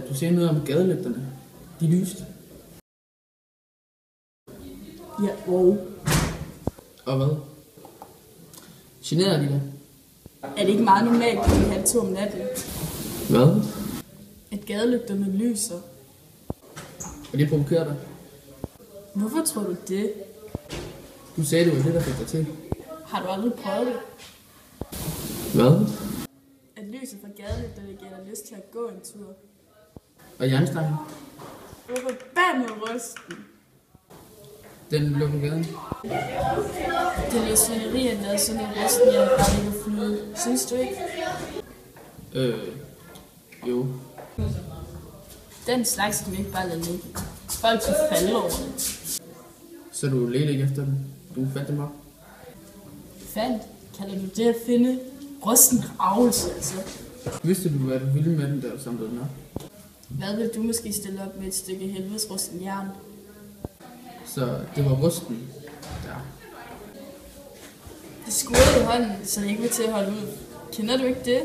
Du siger noget om gadelygterne. De lyste. Ja, wow. Og hvad? Generer de dig? Er det ikke meget normalt kl. 1:30 om natten, Hvad? at gadelygterne lyser? Og det provokerer dig? Hvorfor tror du det? Du sagde, det var det, der fik dig til. Har du aldrig prøvet det? Hvad? At lyset fra gadelygterne giver dig lyst til at gå en tur. Og jernstangen? Hvorfor bandet rysten? Den lå på gaden. Det er svineri, at lade sådan en rysten, jeg bare ligger flyde. Synes du ikke? Jo. Den slags skal vi ikke bare lade ligge. Folk kan falde over det. Så du ledte ikke efter den? Du fandt dem op? Fandt? Kalder du det at finde? Rysten ravelse, altså. Vidste du, hvad du ville med den, da du samlede den op? Hvad vil du måske stille op med et stykke helvedesrusten jern? Så det var rusten. Ja. Det skurede i hånden, så det ikke var til at holde ud. Kender du ikke det?